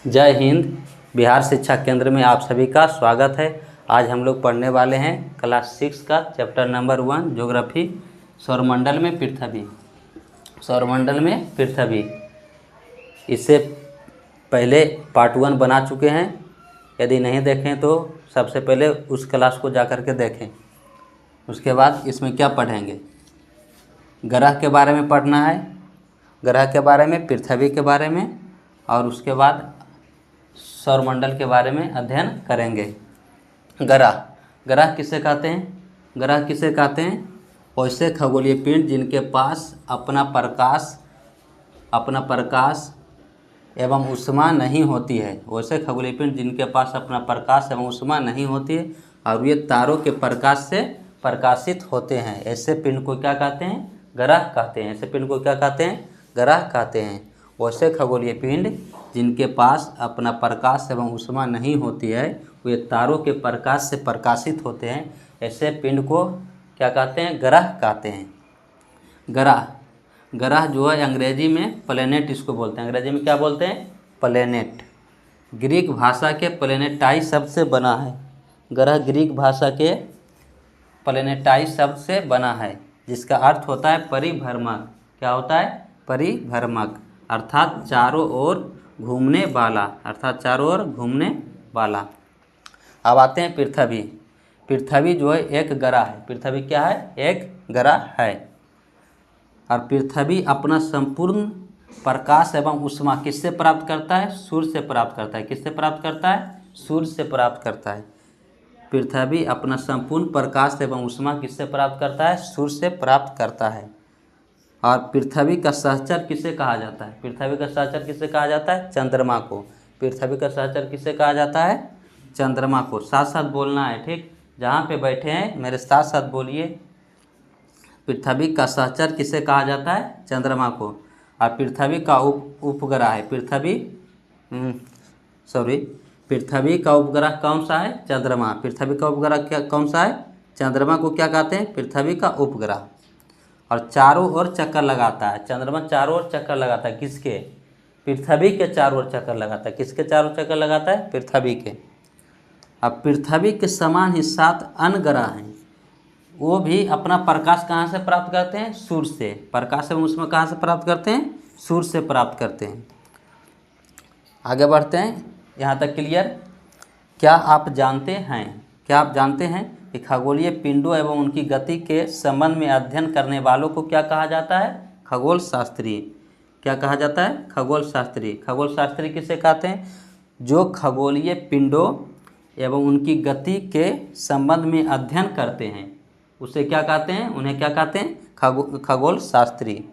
जय हिंद। बिहार शिक्षा केंद्र में आप सभी का स्वागत है। आज हम लोग पढ़ने वाले हैं क्लास 6 का चैप्टर नंबर 1 ज्योग्राफी, सौरमंडल में पृथ्वी। सौरमंडल में पृथ्वी इससे पहले पार्ट 1 बना चुके हैं। यदि नहीं देखें तो सबसे पहले उस क्लास को जा कर के देखें। उसके बाद इसमें क्या पढ़ेंगे, ग्रह के बारे में पढ़ना है, ग्रह के बारे में, पृथ्वी के बारे में, और उसके बाद सौरमंडल के बारे में अध्ययन करेंगे। ग्रह किसे कहते हैं? ग्रह किसे कहते हैं? वैसे खगोलीय पिंड जिनके पास अपना प्रकाश एवं ऊष्मा नहीं होती है। वैसे खगोलीय पिंड जिनके पास अपना प्रकाश एवं ऊष्मा नहीं होती है और ये तारों के प्रकाश से प्रकाशित होते हैं, ऐसे पिंड को क्या कहते हैं? ग्रह कहते हैं। ऐसे पिंड को क्या कहते हैं? ग्रह कहते हैं। वैसे खगोलीय पिंड जिनके पास अपना प्रकाश एवं ऊष्मा नहीं होती है, वे तारों के प्रकाश से प्रकाशित होते हैं, ऐसे पिंड को क्या कहते हैं? ग्रह कहते हैं। ग्रह जो है अंग्रेजी में प्लेनेट इसको बोलते हैं। अंग्रेजी में क्या बोलते हैं? प्लेनेट। ग्रीक भाषा के प्लेनेटाई शब्द से बना है। ग्रह ग्रीक भाषा के प्लेनेटाई शब्द से बना है, जिसका अर्थ होता है परिभ्रमक। क्या होता है? परिभ्रमक, अर्थात चारों ओर घूमने वाला, अर्थात चारों ओर घूमने वाला। अब आते हैं पृथ्वी। पृथ्वी जो है एक ग्रह है। पृथ्वी क्या है? एक ग्रह है। और पृथ्वी अपना संपूर्ण प्रकाश एवं ऊष्मा किससे प्राप्त करता है? सूर्य से प्राप्त करता है। किससे प्राप्त करता है? सूर्य से प्राप्त करता है। पृथ्वी अपना संपूर्ण प्रकाश एवं ऊष्मा किससे प्राप्त करता है? सूर्य से प्राप्त करता है। और पृथ्वी का सहचर किसे कहा जाता है? पृथ्वी का सहचर किसे कहा जाता है? चंद्रमा को। पृथ्वी का सहचर किसे कहा जाता है? चंद्रमा को। साथ साथ बोलना है, ठीक? जहाँ पे बैठे हैं मेरे साथ साथ बोलिए। पृथ्वी का सहचर किसे कहा जाता है? चंद्रमा को। और पृथ्वी का उपग्रह है पृथ्वी का उपग्रह कौन सा है? चंद्रमा। पृथ्वी का उपग्रह कौन सा है? चंद्रमा को क्या कहते हैं? पृथ्वी का उपग्रह। और चारों ओर चक्कर लगाता है। चंद्रमा चारों ओर चक्कर लगाता है। किसके? पृथ्वी के चारों ओर चक्कर लगाता है। किसके चारों ओर चक्कर लगाता है? पृथ्वी के। अब पृथ्वी के समान ही 7 अन्य ग्रह हैं। वो भी अपना प्रकाश कहाँ से प्राप्त करते हैं? सूर्य से। प्रकाश एवं उसमें कहाँ से प्राप्त करते हैं? सूर्य से प्राप्त करते हैं। आगे बढ़ते हैं। यहाँ तक क्लियर? क्या आप जानते हैं कि खगोलीय पिंडों एवं उनकी गति के संबंध में अध्ययन करने वालों को क्या कहा जाता है? खगोल शास्त्री। क्या कहा जाता है? खगोल शास्त्री। खगोल शास्त्री किसे कहते हैं? जो खगोलीय पिंडों एवं उनकी गति के संबंध में अध्ययन करते हैं, उसे क्या कहते हैं? उन्हें क्या कहते हैं? खगोल शास्त्री।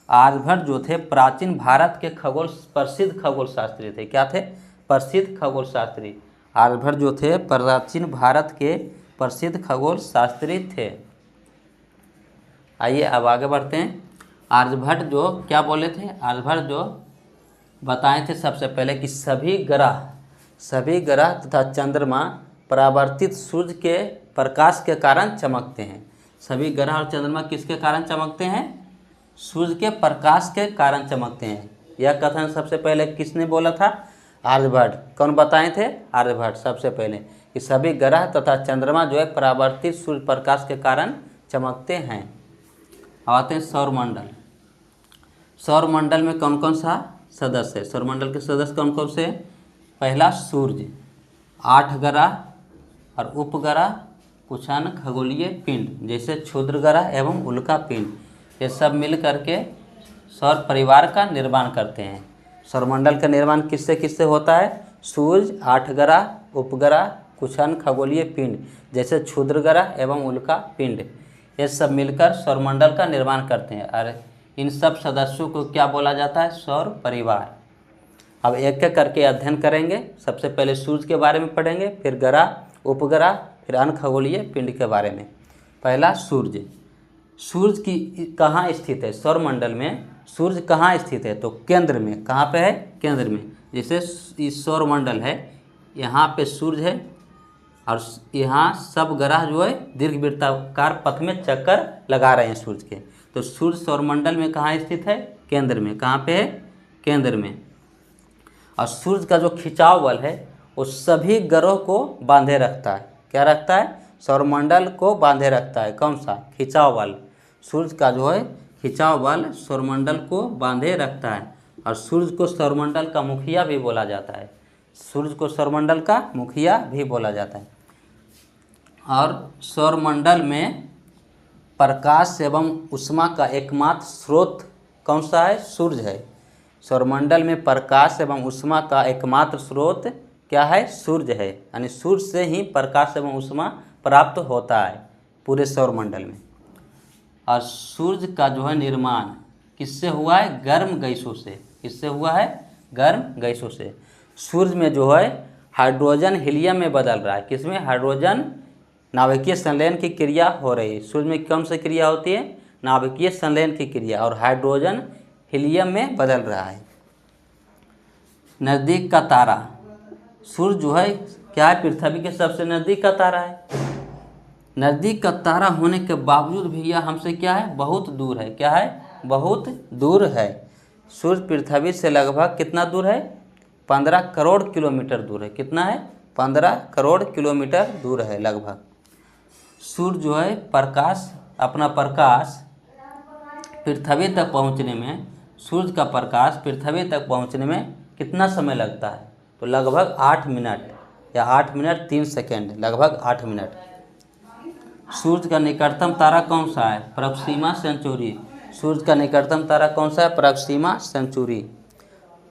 आर्यभट्ट जो थे प्राचीन भारत के प्रसिद्ध खगोल शास्त्री थे। क्या थे? प्रसिद्ध खगोल शास्त्री। आर्यभट्ट जो थे प्राचीन भारत के प्रसिद्ध खगोल शास्त्री थे। आइए अब आगे बढ़ते हैं। आर्यभट्ट जो क्या बोले थे? आर्यभट्ट जो बताए थे सबसे पहले कि सभी ग्रह तथा चंद्रमा परावर्तित सूर्य के प्रकाश के कारण चमकते हैं। सभी ग्रह और चंद्रमा किसके कारण चमकते हैं? सूर्य के प्रकाश के कारण चमकते हैं। यह कथन सबसे पहले किसने बोला था? आर्यभट्ट। कौन बताए थे? आर्यभट्ट सबसे पहले कि सभी ग्रह तथा चंद्रमा जो है परावर्तित सूर्य प्रकाश के कारण चमकते हैं। अब आते हैं सौरमंडल। सौरमंडल में कौन कौन सा सदस्य है? सौरमंडल के सदस्य कौन कौन से? पहला सूर्य, 8 ग्रह और उपग्रह, कुछ अन्य खगोलीय पिंड जैसे क्षुद्र ग्रह एवं उल्का पिंड, ये सब मिल करके सौर परिवार का निर्माण करते हैं। सौरमंडल का निर्माण किससे किससे होता है? सूर्य, 8 ग्रह, उपग्रह, कुछ अन्य खगोलीय पिंड जैसे क्षुद्र ग्रह एवं उल्का पिंड, ये सब मिलकर सौरमंडल का निर्माण करते हैं। और इन सब सदस्यों को क्या बोला जाता है? सौर परिवार। अब एक एक करके अध्ययन करेंगे। सबसे पहले सूर्य के बारे में पढ़ेंगे, फिर ग्रह, उपग्रह, फिर अन्य खगोलीय पिंड के बारे में। पहला सूर्य। सूर्य की कहाँ स्थित है? सौरमंडल में सूर्य कहाँ स्थित है? तो केंद्र में। कहाँ पे है? केंद्र में। जैसे इस सौरमंडल है, यहाँ पे सूर्य है और यहाँ सब ग्रह जो है दीर्घवृत्ताकार पथ में चक्कर लगा रहे हैं सूर्य के। तो सूर्य सौरमंडल में कहाँ स्थित है? केंद्र में। कहाँ पे है? केंद्र में। और सूर्य का जो खिंचाव बल है वो सभी ग्रहों को बांधे रखता है। क्या रखता है? सौरमंडल को बांधे रखता है। कौन सा? खिंचाव बल। सूर्य का जो है खिंचाव बल सौरमंडल को बांधे रखता है। और सूर्य को सौरमंडल का मुखिया भी बोला जाता है। सूर्य को सौरमंडल का मुखिया भी बोला जाता है। और सौरमंडल में प्रकाश एवं ऊष्मा का एकमात्र स्रोत कौन सा है? सूर्य है। सौरमंडल में प्रकाश एवं ऊष्मा का एकमात्र स्रोत क्या है? सूर्य है। यानी सूर्य से ही प्रकाश एवं ऊष्मा प्राप्त होता है पूरे सौरमंडल में। और सूर्य का जो है निर्माण किससे हुआ है? गर्म गैसों से। किससे हुआ है? गर्म गैसों से। सूर्य में जो है हाइड्रोजन हीलियम में बदल रहा है। किसमें? हाइड्रोजन नाभिकीय संलयन की क्रिया हो रही है। सूर्य में कौन सी क्रिया होती है? नाभिकीय संलयन की क्रिया, और हाइड्रोजन हीलियम में बदल रहा है। नज़दीक का तारा, सूर्य जो है क्या है? पृथ्वी के सबसे नज़दीक का तारा है। नज़दीक का तारा होने के बावजूद भी यह हमसे क्या है? बहुत दूर है। क्या है? बहुत दूर है। सूर्य पृथ्वी से लगभग कितना दूर है? 15 करोड़ किलोमीटर दूर है। कितना है? 15 करोड़ किलोमीटर दूर है लगभग। सूर्य जो है अपना प्रकाश पृथ्वी तक पहुंचने में, सूर्य का प्रकाश पृथ्वी तक पहुंचने में कितना समय लगता है? तो लगभग 8 मिनट या 8 मिनट 3 सेकेंड, लगभग 8 मिनट। सूर्य का निकटतम तारा कौन सा है? Proxima Centauri. सूर्य का निकटतम तारा कौन सा है? Proxima Centauri.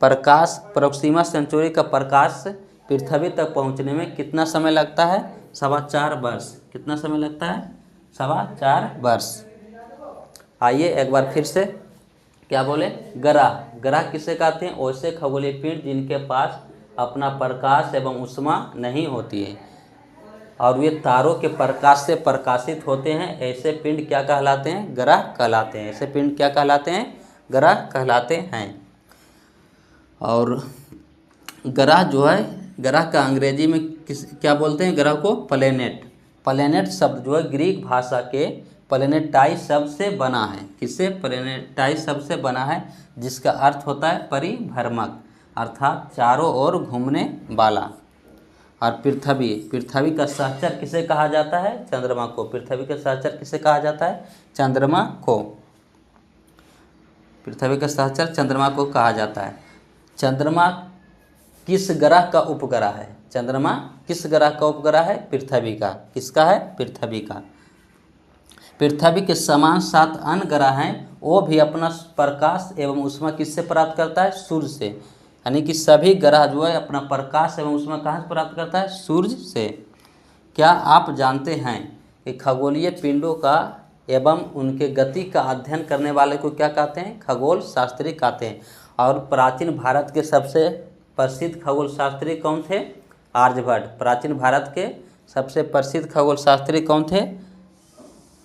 प्रोक्सिमा सेंचुरी का प्रकाश पृथ्वी तक पहुंचने में कितना समय लगता है? 4.25 वर्ष। कितना समय लगता है? 4.25 वर्ष। आइए एक बार फिर से क्या बोले? ग्रह। ग्रह किसे कहते हैं? ऐसे खगोलीय पिंड जिनके पास अपना प्रकाश एवं ऊष्मा नहीं होती है और वे तारों के प्रकाश से प्रकाशित होते हैं, ऐसे पिंड क्या कहलाते हैं? ग्रह कहलाते हैं। ऐसे पिंड क्या कहलाते हैं? ग्रह कहलाते हैं। और ग्रह जो है, ग्रह का अंग्रेजी में क्या बोलते हैं? ग्रह को प्लेनेट। प्लेनेट शब्द जो है ग्रीक भाषा के प्लेनेटाई शब्द से बना है। किससे? प्लेनेटाई शब्द से बना है, जिसका अर्थ होता है परिभ्रमक, अर्थात चारों ओर घूमने वाला। और पृथ्वी का सहचर किसे कहा जाता है? चंद्रमा को। पृथ्वी का सहचर किसे कहा जाता है? चंद्रमा को। पृथ्वी का सहचर चंद्रमा को कहा जाता है। चंद्रमा किस ग्रह का उपग्रह है? चंद्रमा किस ग्रह का उपग्रह है? पृथ्वी का। किसका है? पृथ्वी का। पृथ्वी के समान 7 अन्य ग्रह हैं, वो भी अपना प्रकाश एवं ऊष्मा किससे प्राप्त करता है? सूर्य से। यानी कि सभी ग्रह जो है अपना प्रकाश एवं ऊष्मा कहाँ से प्राप्त करता है? सूर्य से। क्या आप जानते हैं कि खगोलीय पिंडों का एवं उनके गति का अध्ययन करने वाले को क्या कहते हैं? खगोल शास्त्री कहते हैं। और प्राचीन भारत के सबसे प्रसिद्ध खगोल शास्त्री कौन थे? आर्यभट्ट। प्राचीन भारत के सबसे प्रसिद्ध खगोल शास्त्री कौन थे?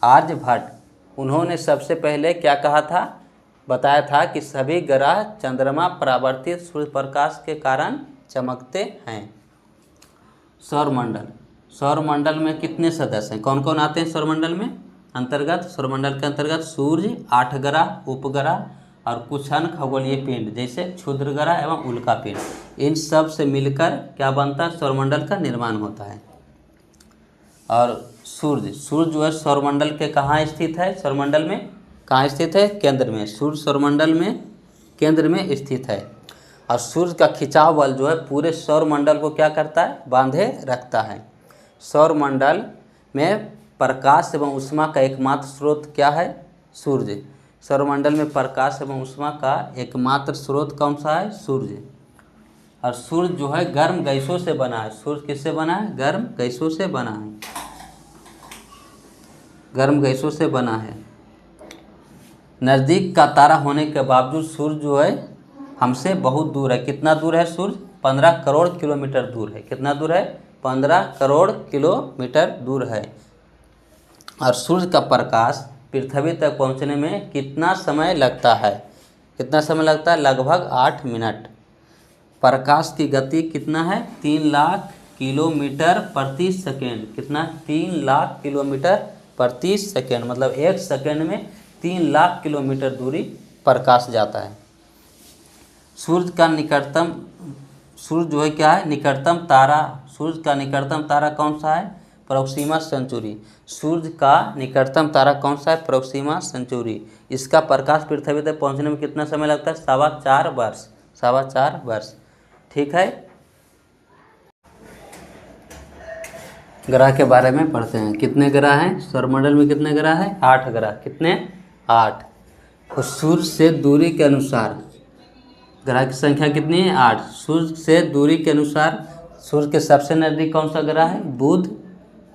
आर्यभट्ट। उन्होंने सबसे पहले क्या कहा था? बताया था कि सभी ग्रह चंद्रमा परावर्तित सूर्य प्रकाश के कारण चमकते हैं। सौरमंडल। सौरमंडल में कितने सदस्य हैं? कौन कौन आते हैं सौरमंडल में अंतर्गत? सौरमंडल के अंतर्गत सूर्य, 8 ग्रह, उपग्रह और कुछ अन्य खगोलीय पिंड जैसे क्षुद्र ग्रह एवं उल्का पिंड, इन सब से मिलकर क्या बनता है? सौरमंडल का निर्माण होता है। और सूर्य जो है सौरमंडल के कहाँ स्थित है? सौरमंडल में कहाँ स्थित है? केंद्र में। सूर्य सौरमंडल में केंद्र में स्थित है। और सूर्य का खिंचाव बल जो है पूरे सौरमंडल को क्या करता है? बांधे रखता है। सौरमंडल में प्रकाश एवं ऊष्मा का एकमात्र स्रोत क्या है? सूर्य। सौरमंडल में प्रकाश एवं ऊष्मा का एकमात्र स्रोत कौन सा है? सूर्य। और सूर्य जो है गर्म गैसों से बना है। सूर्य किससे बना है? गर्म गैसों से बना है। गर्म गैसों से बना है। नज़दीक का तारा होने के बावजूद सूर्य जो है हमसे बहुत दूर है। कितना दूर है सूर्य? 15 करोड़ किलोमीटर दूर है। कितना दूर है? 15 करोड़ किलोमीटर दूर है। और सूर्य का प्रकाश पृथ्वी तक पहुंचने में कितना समय लगता है? कितना समय लगता है? लगभग 8 मिनट। प्रकाश की गति कितना है? 3 लाख किलोमीटर प्रति सेकेंड। कितना? 3 लाख किलोमीटर प्रति सेकेंड। मतलब 1 सेकेंड में 3 लाख किलोमीटर दूरी प्रकाश जाता है। सूर्य का निकटतम सूर्य जो है क्या है, निकटतम तारा। सूर्य का निकटतम तारा कौन सा है, प्रोक्सिमा सेंचुरी। सूर्य का निकटतम तारा कौन सा है, प्रोक्सिमा सेंचुरी। इसका प्रकाश पृथ्वी तक पहुंचने में कितना समय लगता है, 4.25 वर्ष, 4.25 वर्ष। ठीक है, ग्रह के बारे में पढ़ते हैं। कितने ग्रह हैं सौरमंडल में, कितने ग्रह हैं, 8 ग्रह। कितने, 8। और सूर्य से दूरी के अनुसार ग्रह की संख्या कितनी है, 8। सूर्य से दूरी के अनुसार सूर्य के सबसे नज़दीक कौन सा ग्रह है, बुध,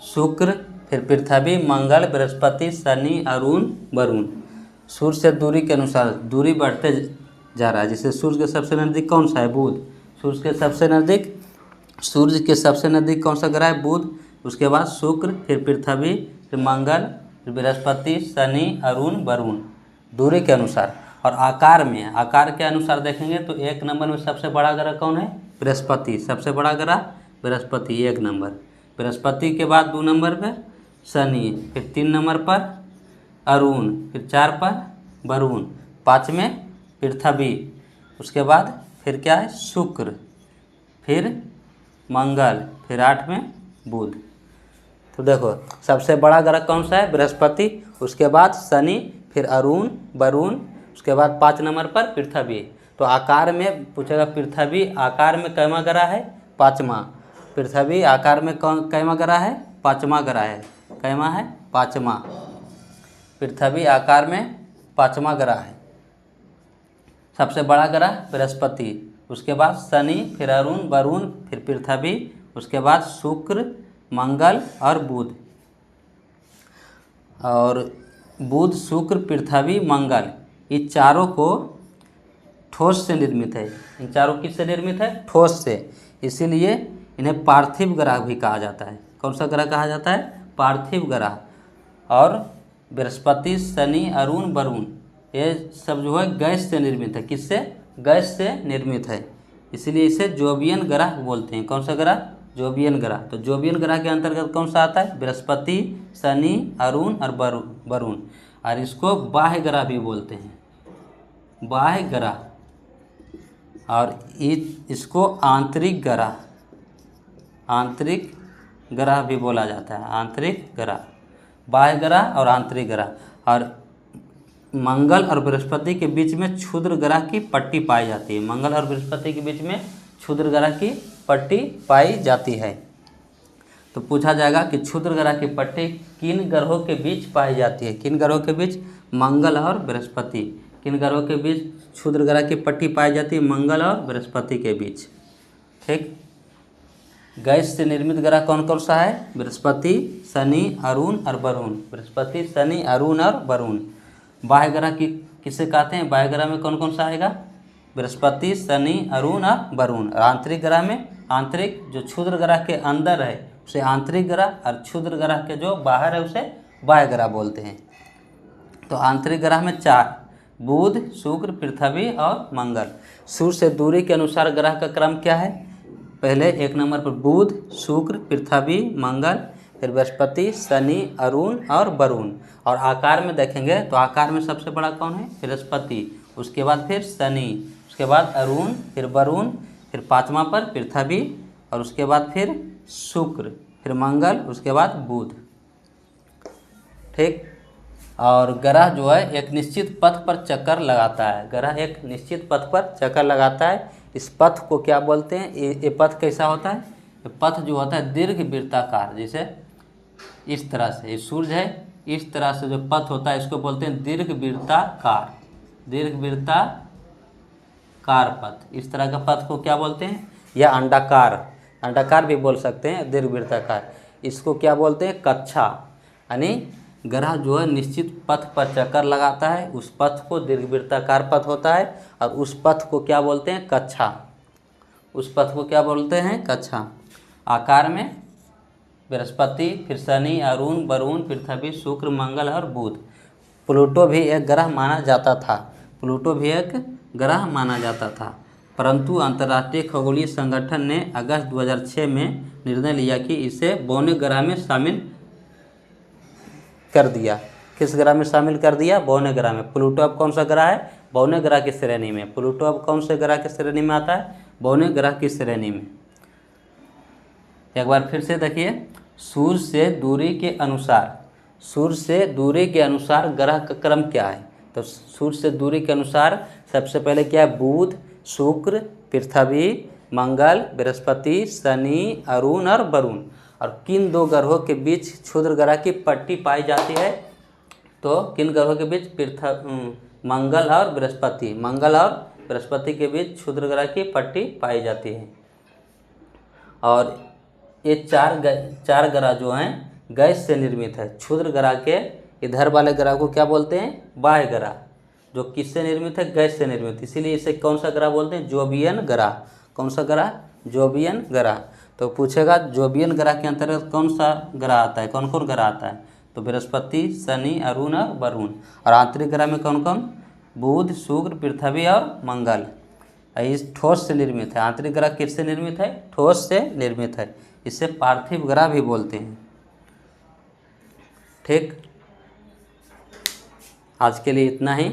शुक्र, फिर पृथ्वी, मंगल, बृहस्पति, शनि, अरुण, वरुण। सूर्य से दूरी के अनुसार दूरी बढ़ते जा रहा है। जैसे सूर्य के सबसे नज़दीक कौन सा है, बुध। सूर्य के सबसे नज़दीक कौन सा ग्रह है, बुध। उसके बाद शुक्र, फिर पृथ्वी, फिर मंगल, फिर बृहस्पति, शनि, अरुण, वरुण, दूरी के अनुसार। और आकार के अनुसार देखेंगे तो 1 नंबर में सबसे बड़ा ग्रह कौन है, बृहस्पति। सबसे बड़ा ग्रह बृहस्पति, 1 नंबर। बृहस्पति के बाद 2 नंबर पर शनि, फिर 3 नंबर पर अरुण, फिर 4 पर वरुण, 5 में पृथ्वी। उसके बाद फिर क्या है, शुक्र, फिर मंगल, फिर 8 में बुध। तो देखो सबसे बड़ा ग्रह कौन सा है, बृहस्पति। उसके बाद शनि, फिर अरुण, वरुण, उसके बाद 5 नंबर पर पृथ्वी। तो आकार में पूछेगा, पृथ्वी आकार में कैमा ग्रह है, 5वां। पृथ्वी आकार में कौन कैमा ग्रह है, 5वां ग्रह है। कैमा है, 5वां। पृथ्वी आकार में 5वां ग्रह है। सबसे बड़ा ग्रह बृहस्पति, उसके बाद शनि, फिर अरुण, वरुण, फिर पृथ्वी, उसके बाद शुक्र, मंगल और बुध। और बुध, शुक्र, पृथ्वी, मंगल, ये चारों को ठोस से निर्मित है। इन चारों किससे निर्मित है, ठोस से। इसीलिए इन्हें पार्थिव ग्रह भी कहा जाता है। कौन सा ग्रह कहा जाता है, पार्थिव ग्रह। और बृहस्पति, शनि, अरुण, वरुण, ये सब जो है गैस से निर्मित है। किससे, गैस से निर्मित है। इसीलिए इसे जोवियन ग्रह बोलते हैं। कौन सा ग्रह, जोवियन ग्रह। तो जोवियन ग्रह के अंतर्गत कौन सा आता है, बृहस्पति, शनि, अरुण और वरुण। और इसको बाह्य ग्रह भी बोलते हैं, बाह्य ग्रह। और इसको आंतरिक ग्रह भी बोला जाता है, आंतरिक ग्रह। बाह्य ग्रह और आंतरिक ग्रह। और मंगल और बृहस्पति के बीच में क्षुद्र ग्रह की पट्टी पाई जाती है। मंगल और बृहस्पति के बीच में क्षुद्र ग्रह की पट्टी पाई जाती है। तो पूछा जाएगा कि क्षुद्र ग्रह की पट्टी किन ग्रहों के बीच पाई जाती है, किन ग्रहों के बीच, मंगल और बृहस्पति। किन ग्रहों के बीच क्षुद्र ग्रह की पट्टी पाई जाती है, मंगल और बृहस्पति के बीच। ठीक। गैस से निर्मित ग्रह कौन कौन सा है, बृहस्पति, शनि, अरुण और वरुण। बृहस्पति, शनि, अरुण और वरुण। बाह्य ग्रह की किसे कहते हैं, बाह्य ग्रह में कौन कौन सा आएगा, बृहस्पति, शनि, अरुण और वरुण। और आंतरिक ग्रह में, आंतरिक जो क्षुद्र ग्रह के अंदर है उसे आंतरिक ग्रह, और क्षुद्र ग्रह के जो बाहर है उसे बाह्य ग्रह बोलते हैं। तो आंतरिक ग्रह में 4, बुध, शुक्र, पृथ्वी और मंगल। सूर्य से दूरी के अनुसार ग्रह का क्रम क्या है, पहले 1 नंबर पर बुध, शुक्र, पृथ्वी, मंगल, फिर बृहस्पति, शनि, अरुण और वरुण। और आकार में देखेंगे तो आकार में सबसे बड़ा कौन है, बृहस्पति। उसके बाद फिर शनि, उसके बाद अरुण, फिर वरुण, फिर 5वां पर पृथ्वी, और उसके बाद फिर शुक्र, फिर मंगल, उसके बाद बुध। ठीक। और ग्रह जो है एक निश्चित पथ पर चक्कर लगाता है। ग्रह एक निश्चित पथ पर चक्कर लगाता है। इस पथ को क्या बोलते हैं, ये पथ कैसा होता है, ये पथ जो होता है दीर्घ वृत्ताकार। जैसे इस तरह से, ये सूर्य है, इस तरह से जो पथ होता है इसको बोलते हैं दीर्घ वृत्ताकार, दीर्घ वृत्ताकार पथ। इस तरह का पथ को क्या बोलते हैं, या अंडाकार, अंडाकार भी बोल सकते हैं, दीर्घ वृत्ताकार। इसको क्या बोलते हैं, कक्षा। यानी ग्रह जो है निश्चित पथ पर चक्कर लगाता है, उस पथ को दीर्घ वृत्ताकार पथ होता है। और उस पथ को क्या बोलते हैं, कक्षा। उस पथ को क्या बोलते हैं, कक्षा। आकार में बृहस्पति, फिर शनि, अरुण, वरुण, पृथ्वी, शुक्र, मंगल और बुध। प्लूटो भी एक ग्रह माना जाता था, प्लूटो भी एक ग्रह माना जाता था। परंतु अंतर्राष्ट्रीय खगोलीय संगठन ने अगस्त 2006 में निर्णय लिया कि इसे बौने ग्रह में शामिल कर दिया। किस ग्रह में शामिल कर दिया, बौने ग्रह में। प्लूटो अब कौन सा ग्रह है, बौने ग्रह की श्रेणी में। प्लूटो अब कौन से ग्रह की श्रेणी में आता है, बौने ग्रह की श्रेणी में। एक बार फिर से देखिए, सूर्य से दूरी के अनुसार, सूर्य से दूरी के अनुसार ग्रह का क्रम क्या है। तो सूर्य से दूरी के अनुसार सबसे पहले क्या है, बुध, शुक्र, पृथ्वी, मंगल, बृहस्पति, शनि, अरुण और वरुण। और किन दो ग्रहों के बीच क्षुद्र ग्रह की पट्टी पाई जाती है, तो किन ग्रहों के बीच, मंगल और बृहस्पति, मंगल और बृहस्पति के बीच क्षुद्र ग्रह की पट्टी पाई जाती है। और ये चार ग्रह जो हैं गैस से निर्मित है। क्षुद्र ग्रह के इधर वाले ग्रह को क्या बोलते हैं, बाह्य ग्रह, जो किससे निर्मित है, गैस से निर्मित, इसीलिए इसे कौन सा ग्रह बोलते हैं, जोवियन ग्रह। कौन सा ग्रह, जोवियन ग्रह। तो पूछेगा जोवियन ग्रह के अंतर्गत कौन सा ग्रह आता है, कौन कौन ग्रह आता है, तो बृहस्पति, शनि, अरुण और वरुण। और आंतरिक ग्रह में कौन कौन, बुध, शुक्र, पृथ्वी और मंगल। इस ठोस से निर्मित है। आंतरिक ग्रह किससे निर्मित है, ठोस से निर्मित है। इसे पार्थिव ग्रह भी बोलते हैं। ठीक, आज के लिए इतना ही।